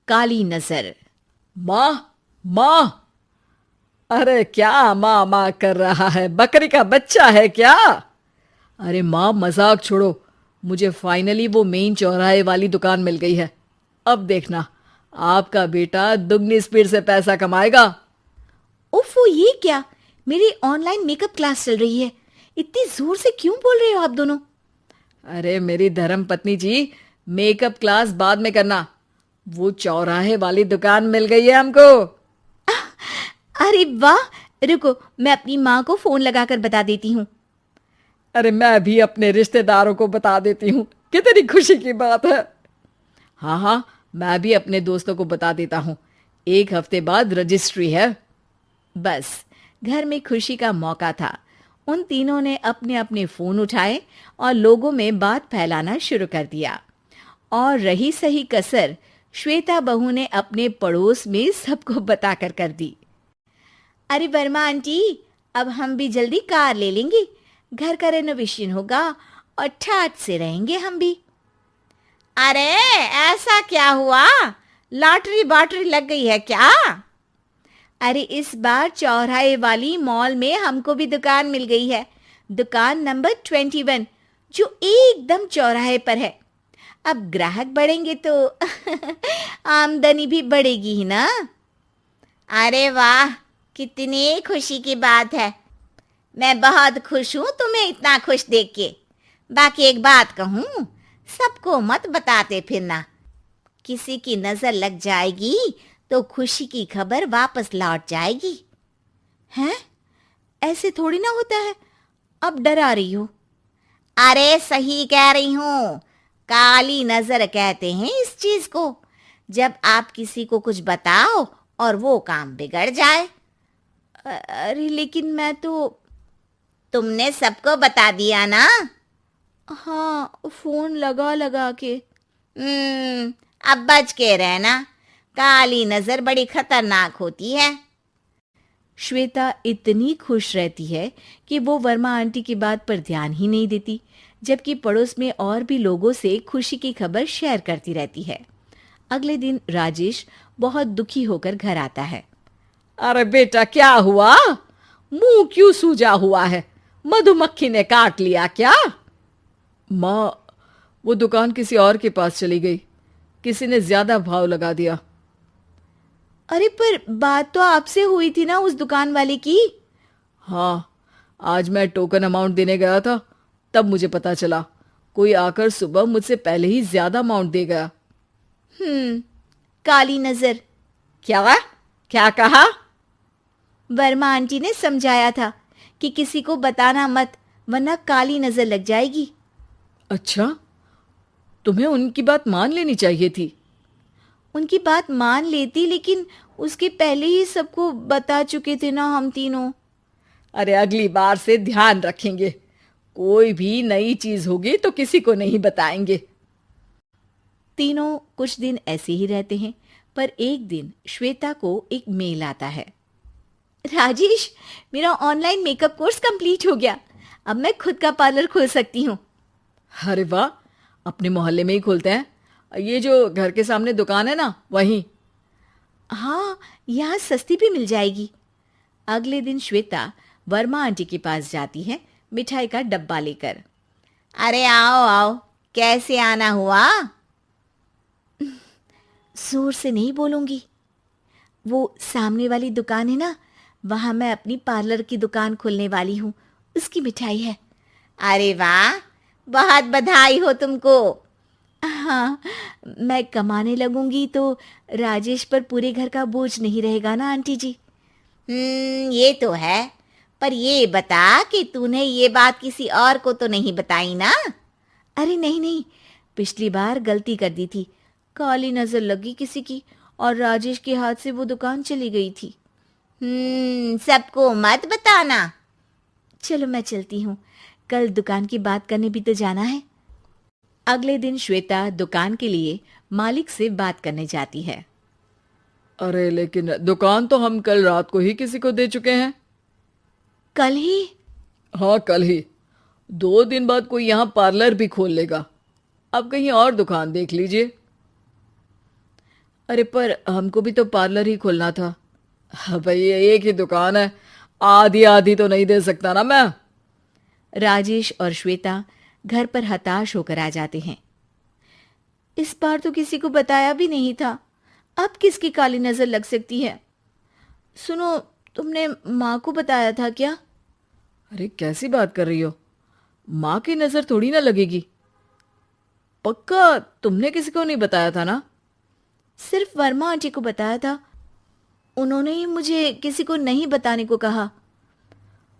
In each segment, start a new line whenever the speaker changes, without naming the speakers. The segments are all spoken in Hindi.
काली नजर।
माँ, माँ। अरे क्या माँ माँ कर रहा है? बकरी का बच्चा है क्या? अरे माँ, मजाक छोड़ो। मुझे फाइनली वो मेन चौराहे वाली दुकान मिल गई है। अब देखना, आपका बेटा दुगनी स्पीड से पैसा कमाएगा।
उफ़, ये क्या? मेरी ऑनलाइन मेकअप क्लास चल रही है। इतनी जोर से क्यों बोल रहे हो आप दोनों?
अरे मेरी धर्म पत्नी जी, मेकअप क्लास बाद में करना। वो चौराहे वाली दुकान मिल गई है हमको।
अरे वाह! रुको, मैं अपनी माँ को फोन लगाकर बता देती हूँ।
अरे मैं भी अपने रिश्तेदारों को बता देती हूँ। कितनी खुशी की बात है। हाँ हाँ, मैं भी अपने दोस्तों को बता देता हूँ। 1 हफ्ते बाद रजिस्ट्री है।
बस, घर में खुशी का मौका था। उन तीनों ने अपने अपने फोन उठाए और लोगों में बात फैलाना शुरू कर दिया। और रही सही कसर श्वेता बहू ने अपने पड़ोस में सबको बताकर कर दी। अरे वर्मा आंटी, अब हम भी जल्दी कार ले लेंगे। घर का रेनोवेशन होगा और ठाट से रहेंगे हम भी। अरे ऐसा क्या हुआ? लॉटरी बाटरी लग गई है क्या? अरे इस बार चौराहे वाली मॉल में हमको भी दुकान मिल गई है। दुकान नंबर 21, जो एकदम चौराहे पर है। अब ग्राहक बढ़ेंगे तो आमदनी भी बढ़ेगी ही ना। अरे वाह, कितनी खुशी की बात है। मैं बहुत खुश हूँ तुम्हें इतना खुश देख के। बाकी एक बात कहूँ, सबको मत बताते फिरना। किसी की नजर लग जाएगी तो खुशी की खबर वापस लौट जाएगी। हैं? ऐसे थोड़ी ना होता है। अब डरा रही हो। अरे सही कह रही हूँ। काली नजर कहते हैं इस चीज को, जब आप किसी को कुछ बताओ और वो काम बिगड़ जाए। अरे लेकिन मैं तो। तुमने सबको बता दिया ना? हाँ, फोन लगा लगा के। अब बच के रहना। काली नजर बड़ी खतरनाक होती है। श्वेता इतनी खुश रहती है कि वो वर्मा आंटी की बात पर ध्यान ही नहीं देती, जबकि पड़ोस में और भी लोगों से खुशी की खबर शेयर करती रहती है। अगले दिन राजेश बहुत दुखी होकर घर आता है।
अरे बेटा, क्या हुआ? मुंह क्यों सूजा हुआ है? मधुमक्खी ने काट लिया क्या? माँ, वो दुकान किसी और के पास चली गई। किसी ने ज्यादा भाव लगा दिया।
अरे पर बात तो आपसे हुई थी ना उस दुकान वाले की।
हाँ, आज मैं टोकन अमाउंट देने गया था, तब मुझे पता चला। कोई आकर सुबह मुझसे पहले ही ज्यादा अमाउंट दे गया।
काली नजर।
क्या? क्या कहा?
वर्मा आंटी ने समझाया था कि किसी को बताना मत, वरना काली नजर लग जाएगी।
अच्छा, तुम्हें उनकी बात मान लेनी चाहिए थी।
उनकी बात मान लेती, लेकिन उसके पहले ही सबको बता चुके थे ना हम तीनों।
अरे अगली बार से ध्यान रखेंगे। कोई भी नई चीज होगी तो किसी को नहीं बताएंगे।
तीनों कुछ दिन ऐसे ही रहते हैं, पर एक दिन श्वेता को एक मेल आता है। राजेश, मेरा ऑनलाइन मेकअप कोर्स कंप्लीट हो गया। अब मैं खुद का पार्लर खोल सकती हूँ।
अरे वाह, अपने मोहल्ले में ही खोलते हैं। ये जो घर के सामने दुकान है ना, वहीं।
हाँ, यहाँ सस्ती भी मिल जाएगी। अगले दिन श्वेता वर्मा आंटी के पास जाती है, मिठाई का डब्बा लेकर। अरे आओ आओ, कैसे आना हुआ? जोर से नहीं बोलूंगी। वो सामने वाली दुकान है ना, वहां मैं अपनी पार्लर की दुकान खोलने वाली हूँ। उसकी मिठाई है। अरे वाह, बहुत बधाई हो तुमको। हाँ, मैं कमाने लगूंगी तो राजेश पर पूरे घर का बोझ नहीं रहेगा ना आंटी जी। ये तो है। पर ये बता कि तूने ये बात किसी और को तो नहीं बताई ना? अरे नहीं नहीं, पिछली बार गलती कर दी थी। काली नजर लगी किसी की और राजेश के हाथ से वो दुकान चली गई थी। सबको मत बताना। चलो मैं चलती हूँ, कल दुकान की बात करने भी तो जाना है। अगले दिन श्वेता दुकान के लिए मालिक से बात करने जाती है।
अरे लेकिन दुकान तो हम कल रात को ही किसी को दे चुके हैं।
कल ही?
हाँ, कल ही। 2 दिन बाद कोई यहाँ पार्लर भी खोल लेगा। अब कहीं और दुकान देख लीजिए। अरे पर हमको भी तो पार्लर ही खोलना था। हाँ भाई, एक ही दुकान है, आधी आधी तो नहीं दे सकता ना मैं।
राजेश और श्वेता घर पर हताश होकर आ जाते हैं। इस बार तो किसी को बताया भी नहीं था, अब किसकी काली नजर लग सकती है। सुनो, तुमने माँ को बताया था क्या?
अरे कैसी बात कर रही हो, माँ की नजर थोड़ी ना लगेगी। पक्का तुमने किसी को नहीं बताया था ना?
सिर्फ वर्मा आंटी को बताया था, उन्होंने ही मुझे किसी को नहीं बताने को कहा।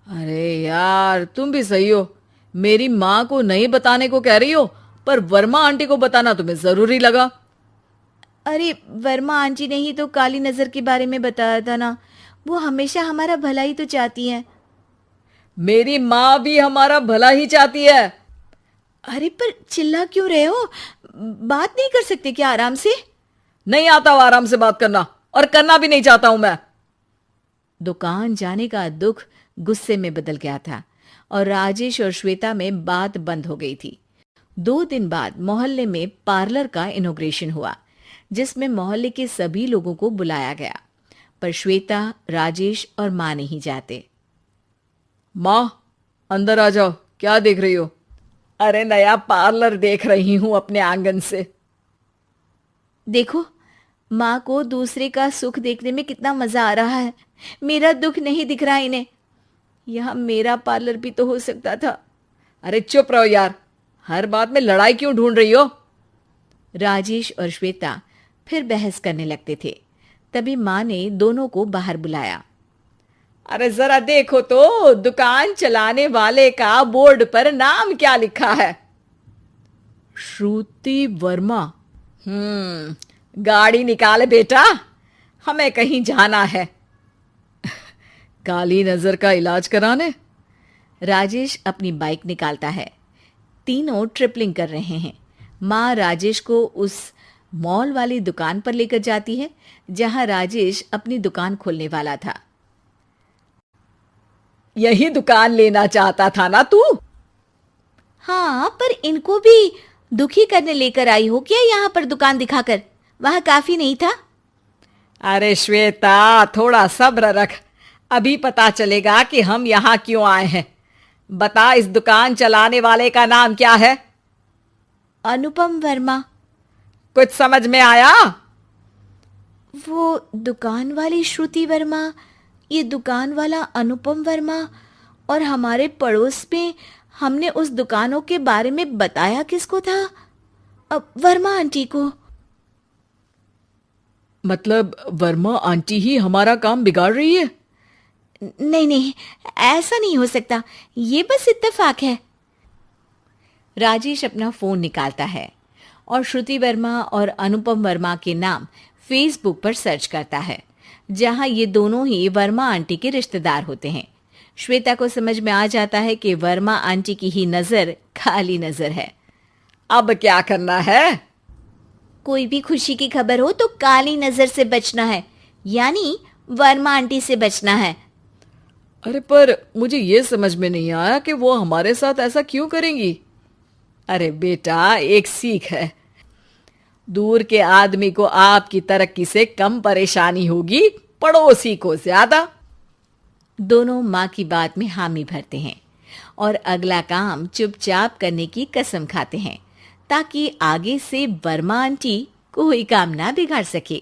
अरे यार, तुम भी सही हो, मेरी माँ को नहीं बताने को कह रही हो, पर वर्मा आंटी को बताना तुम्हें जरूरी लगा।
अरे वर्मा आंटी ने ही तो काली नजर के बारे में बताया था ना, वो हमेशा हमारा भला ही तो चाहती है।
मेरी माँ भी हमारा भला ही चाहती है।
अरे पर चिल्ला क्यों रहे हो? बात नहीं कर सकते क्या आराम से?
नहीं आता हो आराम से बात करना, और करना भी नहीं चाहता हूं मैं।
दुकान जाने का दुख गुस्से में बदल गया था और राजेश और श्वेता में बात बंद हो गई थी। 2 दिन बाद मोहल्ले में पार्लर का इनॉग्रेशन हुआ, जिसमें मोहल्ले के सभी लोगों को बुलाया गया, पर श्वेता, राजेश और माँ नहीं जाते।
माँ, अंदर आ जाओ, क्या देख रही हो? अरे नया पार्लर देख रही हूं अपने आंगन से।
देखो, माँ को दूसरे का सुख देखने में कितना मजा आ रहा है, मेरा दुख नहीं दिख रहा इन्हें। यह मेरा पार्लर भी तो हो सकता था।
अरे चुप रहो यार, हर बात में लड़ाई क्यों ढूंढ रही हो?
राजेश और श्वेता फिर बहस करने लगते थे। तभी माँ ने दोनों को बाहर बुलाया।
अरे जरा देखो तो, दुकान चलाने वाले का बोर्ड पर नाम क्या लिखा है? श्रुति वर्मा। गाड़ी निकाले बेटा, हमें कहीं जाना है। काली नजर का इलाज कराने?
राजेश अपनी बाइक निकालता है। तीनों ट्रिपलिंग कर रहे हैं। माँ राजेश को उस मॉल वाली दुकान पर लेकर जाती है जहां राजेश अपनी दुकान खोलने वाला था।
यही दुकान लेना चाहता था ना तू?
हाँ, पर इनको भी दुखी करने लेकर आई हो क्या यहाँ पर दुकान दिखाकर? वहां काफी नहीं था?
अरे श्वेता, थोड़ा सब्र रख, अभी पता चलेगा कि हम यहाँ क्यों आए हैं। बता, इस दुकान चलाने वाले का नाम क्या है?
अनुपम वर्मा।
कुछ समझ में आया?
वो दुकान वाली श्रुति वर्मा, ये दुकान वाला अनुपम वर्मा, और हमारे पड़ोस में हमने उस दुकानों के बारे में बताया किसको था? अब वर्मा आंटी को।
मतलब वर्मा आंटी ही हमारा काम बिगाड़ रही है?
नहीं नहीं, ऐसा नहीं हो सकता, ये बस इत्तेफाक है। राजेश अपना फोन निकालता है और श्रुति वर्मा और अनुपम वर्मा के नाम फेसबुक पर सर्च करता है, जहां ये दोनों ही वर्मा आंटी के रिश्तेदार होते हैं। श्वेता को समझ में आ जाता है कि वर्मा आंटी की ही नजर काली नजर है।
अब क्या करना है?
कोई भी खुशी की खबर हो तो काली नजर से बचना है, यानी वर्मा आंटी से बचना है।
अरे पर मुझे ये समझ में नहीं आया कि वो हमारे साथ ऐसा क्यों करेंगी। अरे बेटा, एक सीख है, दूर के आदमी को आपकी तरक्की से कम परेशानी होगी, पड़ोसी को ज्यादा।
दोनों माँ की बात में हामी भरते हैं और अगला काम चुपचाप करने की कसम खाते हैं, ताकि आगे से वर्मा आंटी कोई काम ना बिगाड़ सके।